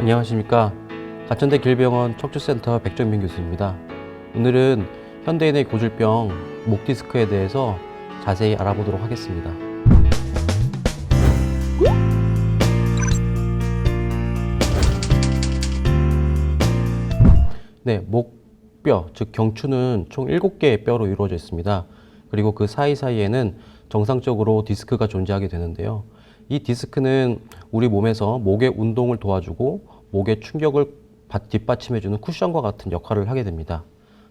안녕하십니까. 가천대 길병원 척추센터 백정민 교수입니다. 오늘은 현대인의 고질병 목 디스크에 대해서 자세히 알아보도록 하겠습니다. 네, 목뼈, 즉 경추는 총 7개의 뼈로 이루어져 있습니다. 그리고 그 사이사이에는 정상적으로 디스크가 존재하게 되는데요. 이 디스크는 우리 몸에서 목의 운동을 도와주고 목의 충격을 뒷받침해주는 쿠션과 같은 역할을 하게 됩니다.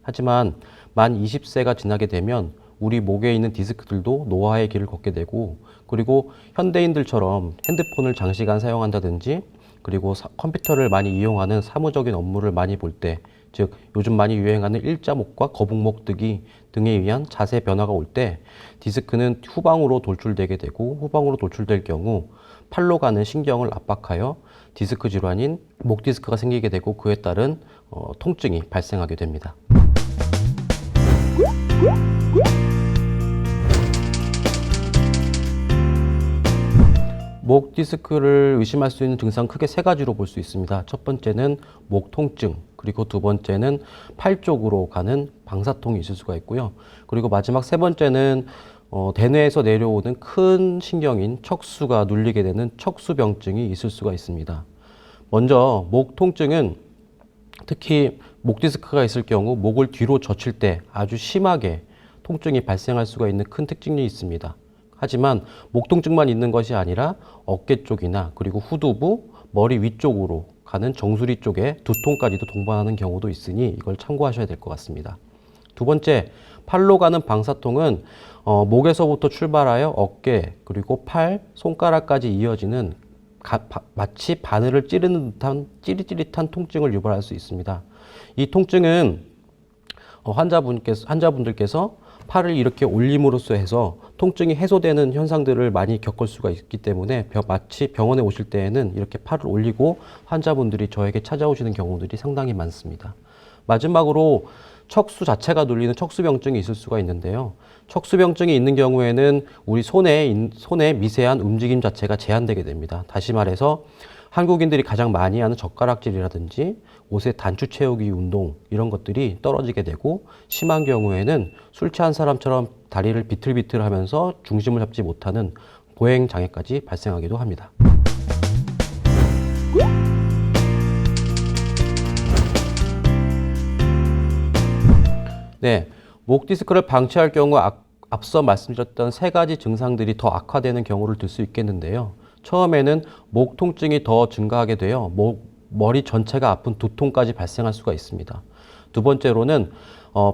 하지만 만 20세가 지나게 되면 우리 목에 있는 디스크들도 노화의 길을 걷게 되고, 그리고 현대인들처럼 핸드폰을 장시간 사용한다든지, 그리고 컴퓨터를 많이 이용하는 사무적인 업무를 많이 볼 때, 즉 요즘 많이 유행하는 일자목과 거북목 뜨기 등에 의한 자세 변화가 올 때 디스크는 후방으로 돌출되게 되고, 후방으로 돌출될 경우 팔로 가는 신경을 압박하여 디스크 질환인 목 디스크가 생기게 되고, 그에 따른 통증이 발생하게 됩니다. 목 디스크를 의심할 수 있는 증상 크게 3가지로 볼 수 있습니다. 첫 번째는 목 통증, 그리고 두 번째는 팔 쪽으로 가는 방사통이 있을 수가 있고요. 그리고 마지막 3번째는 대뇌에서 내려오는 큰 신경인 척수가 눌리게 되는 척수병증이 있을 수가 있습니다. 먼저 목 통증은 특히 목 디스크가 있을 경우 목을 뒤로 젖힐 때 아주 심하게 통증이 발생할 수가 있는 큰 특징이 있습니다. 하지만 목 통증만 있는 것이 아니라 어깨 쪽이나 그리고 후두부, 머리 위쪽으로 가는 정수리 쪽에 두통까지도 동반하는 경우도 있으니 이걸 참고하셔야 될 것 같습니다. 두 번째, 팔로 가는 방사통은 목에서부터 출발하여 어깨, 그리고 팔, 손가락까지 이어지는 마치 바늘을 찌르는 듯한 찌릿찌릿한 통증을 유발할 수 있습니다. 이 통증은 환자분들께서 팔을 이렇게 올림으로써 해서 통증이 해소되는 현상들을 많이 겪을 수가 있기 때문에 마치 병원에 오실 때에는 이렇게 팔을 올리고 환자분들이 저에게 찾아오시는 경우들이 상당히 많습니다. 마지막으로 척수 자체가 눌리는 척수병증이 있을 수가 있는데요. 척수병증이 있는 경우에는 우리 손의 미세한 움직임 자체가 제한되게 됩니다. 다시 말해서 한국인들이 가장 많이 하는 젓가락질이라든지 옷의 단추 채우기 운동, 이런 것들이 떨어지게 되고, 심한 경우에는 술 취한 사람처럼 다리를 비틀비틀 하면서 중심을 잡지 못하는 보행 장애까지 발생하기도 합니다. 네, 목 디스크를 방치할 경우 앞서 말씀드렸던 3가지 증상들이 더 악화되는 경우를 들 수 있겠는데요. 처음에는 목 통증이 더 증가하게 되어 머리 전체가 아픈 두통까지 발생할 수가 있습니다. 두 번째로는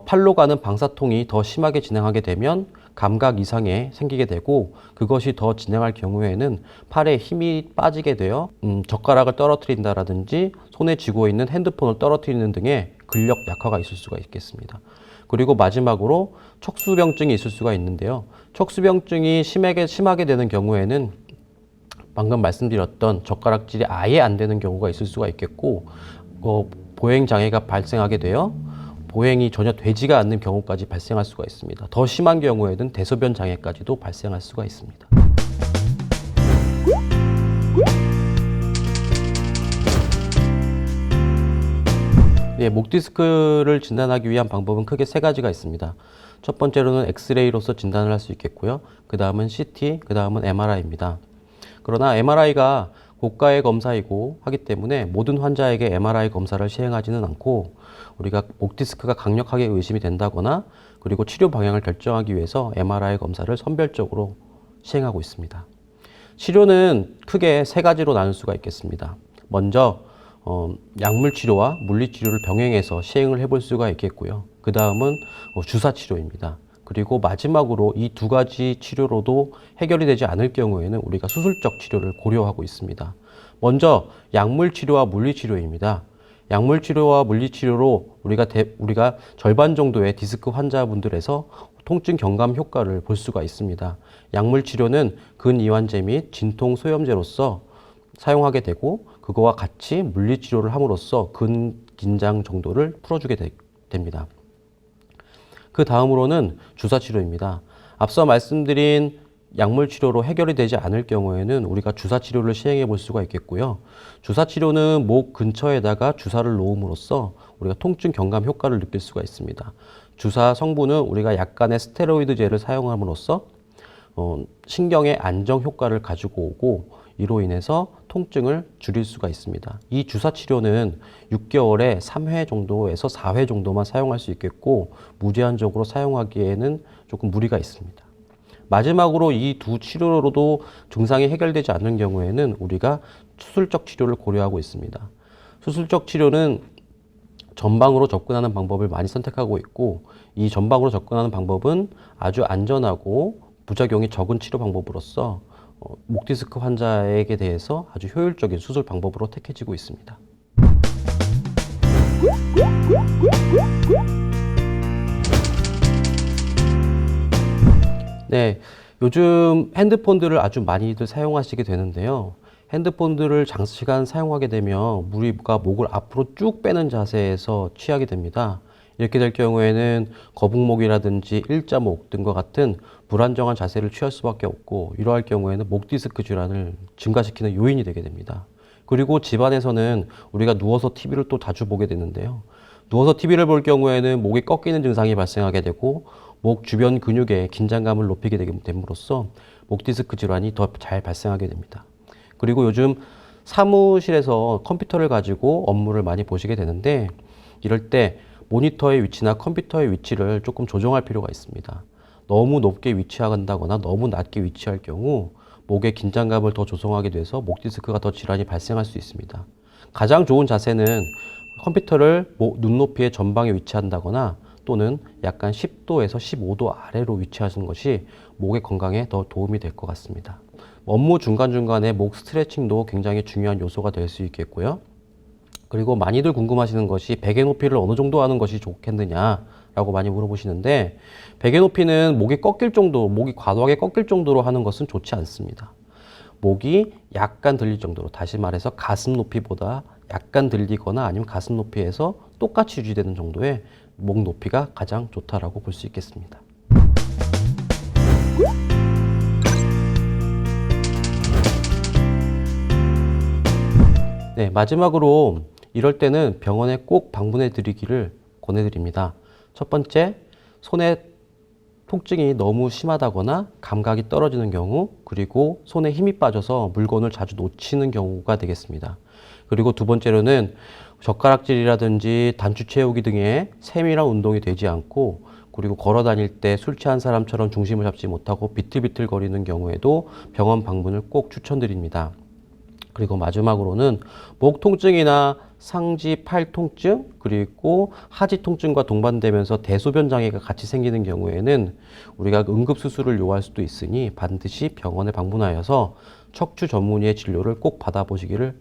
팔로 가는 방사통이 더 심하게 진행하게 되면 감각 이상이 생기게 되고, 그것이 더 진행할 경우에는 팔에 힘이 빠지게 되어 젓가락을 떨어뜨린다라든지 손에 쥐고 있는 핸드폰을 떨어뜨리는 등의 근력 약화가 있을 수가 있겠습니다. 그리고 마지막으로 척수병증이 있을 수가 있는데요. 척수병증이 심하게 되는 경우에는 방금 말씀드렸던 젓가락질이 아예 안 되는 경우가 있을 수가 있겠고, 보행 장애가 발생하게 되어 보행이 전혀 되지가 않는 경우까지 발생할 수가 있습니다. 더 심한 경우에는 대소변 장애까지도 발생할 수가 있습니다. 네, 목 디스크를 진단하기 위한 방법은 크게 3가지가 있습니다. 첫 번째로는 엑스레이로서 진단을 할 수 있겠고요. 그 다음은 CT, 그 다음은 MRI입니다. 그러나 MRI가 고가의 검사이고 하기 때문에 모든 환자에게 MRI 검사를 시행하지는 않고, 우리가 목 디스크가 강력하게 의심이 된다거나 그리고 치료 방향을 결정하기 위해서 MRI 검사를 선별적으로 시행하고 있습니다. 치료는 크게 3가지로 나눌 수가 있겠습니다. 먼저 약물 치료와 물리 치료를 병행해서 시행을 해볼 수가 있겠고요. 그 다음은 주사 치료입니다. 그리고 마지막으로 이 2가지 치료로도 해결이 되지 않을 경우에는 우리가 수술적 치료를 고려하고 있습니다. 먼저 약물 치료와 물리 치료입니다. 약물 치료와 물리 치료로 우리가 절반 정도의 디스크 환자분들에서 통증 경감 효과를 볼 수가 있습니다. 약물 치료는 근이완제 및 진통 소염제로서 사용하게 되고, 그거와 같이 물리 치료를 함으로써 근긴장 정도를 풀어주게 됩니다. 그 다음으로는 주사 치료입니다. 앞서 말씀드린 약물 치료로 해결이 되지 않을 경우에는 우리가 주사 치료를 시행해 볼 수가 있겠고요. 주사 치료는 목 근처에다가 주사를 놓음으로써 우리가 통증 경감 효과를 느낄 수가 있습니다. 주사 성분은 우리가 약간의 스테로이드제를 사용함으로써 신경의 안정 효과를 가지고 오고 이로 인해서 통증을 줄일 수가 있습니다. 이 주사 치료는 6개월에 3회 정도에서 4회 정도만 사용할 수 있겠고 무제한적으로 사용하기에는 조금 무리가 있습니다. 마지막으로 이 두 치료로도 증상이 해결되지 않는 경우에는 우리가 수술적 치료를 고려하고 있습니다. 수술적 치료는 전방으로 접근하는 방법을 많이 선택하고 있고 이 전방으로 접근하는 방법은 아주 안전하고 부작용이 적은 치료 방법으로서 목 디스크 환자에게 대해서 아주 효율적인 수술 방법으로 택해지고 있습니다. 네, 요즘 핸드폰들을 아주 많이들 사용하시게 되는데요. 핸드폰들을 장시간 사용하게 되면 우리가 목을 앞으로 쭉 빼는 자세에서 취하게 됩니다. 이렇게 될 경우에는 거북목이라든지 일자목 등과 같은 불안정한 자세를 취할 수밖에 없고 이러할 경우에는 목 디스크 질환을 증가시키는 요인이 되게 됩니다. 그리고 집안에서는 우리가 누워서 TV를 또 자주 보게 되는데요. 누워서 TV를 볼 경우에는 목이 꺾이는 증상이 발생하게 되고 목 주변 근육에 긴장감을 높이게 됨으로써 목 디스크 질환이 더 잘 발생하게 됩니다. 그리고 요즘 사무실에서 컴퓨터를 가지고 업무를 많이 보시게 되는데 이럴 때 모니터의 위치나 컴퓨터의 위치를 조금 조정할 필요가 있습니다. 너무 높게 위치한다거나 너무 낮게 위치할 경우 목의 긴장감을 더 조성하게 돼서 목 디스크가 더 질환이 발생할 수 있습니다. 가장 좋은 자세는 컴퓨터를 눈높이의 전방에 위치한다거나 또는 약간 10도에서 15도 아래로 위치하시는 것이 목의 건강에 더 도움이 될 것 같습니다. 업무 중간중간에 목 스트레칭도 굉장히 중요한 요소가 될 수 있겠고요. 그리고 많이들 궁금하시는 것이 베개 높이를 어느 정도 하는 것이 좋겠느냐라고 많이 물어보시는데 베개 높이는 목이 꺾일 정도, 목이 과도하게 꺾일 정도로 하는 것은 좋지 않습니다. 목이 약간 들릴 정도로, 다시 말해서 가슴 높이보다 약간 들리거나 아니면 가슴 높이에서 똑같이 유지되는 정도의 목 높이가 가장 좋다라고 볼 수 있겠습니다. 네, 마지막으로 이럴 때는 병원에 꼭 방문해 드리기를 권해드립니다. 첫 번째, 손에 통증이 너무 심하다거나 감각이 떨어지는 경우, 그리고 손에 힘이 빠져서 물건을 자주 놓치는 경우가 되겠습니다. 그리고 두 번째로는 젓가락질이라든지 단추 채우기 등의 세밀한 운동이 되지 않고, 그리고 걸어 다닐 때 술 취한 사람처럼 중심을 잡지 못하고 비틀비틀 거리는 경우에도 병원 방문을 꼭 추천드립니다. 그리고 마지막으로는 목 통증이나 상지, 팔 통증, 그리고 하지 통증과 동반되면서 대소변 장애가 같이 생기는 경우에는 우리가 응급수술을 요할 수도 있으니 반드시 병원에 방문하여서 척추 전문의의 진료를 꼭 받아보시기를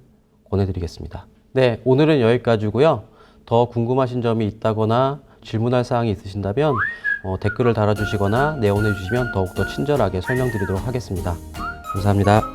권해드리겠습니다. 네, 오늘은 여기까지고요. 더 궁금하신 점이 있다거나 질문할 사항이 있으신다면 댓글을 달아주시거나 내원해 주시면 더욱더 친절하게 설명드리도록 하겠습니다. 감사합니다.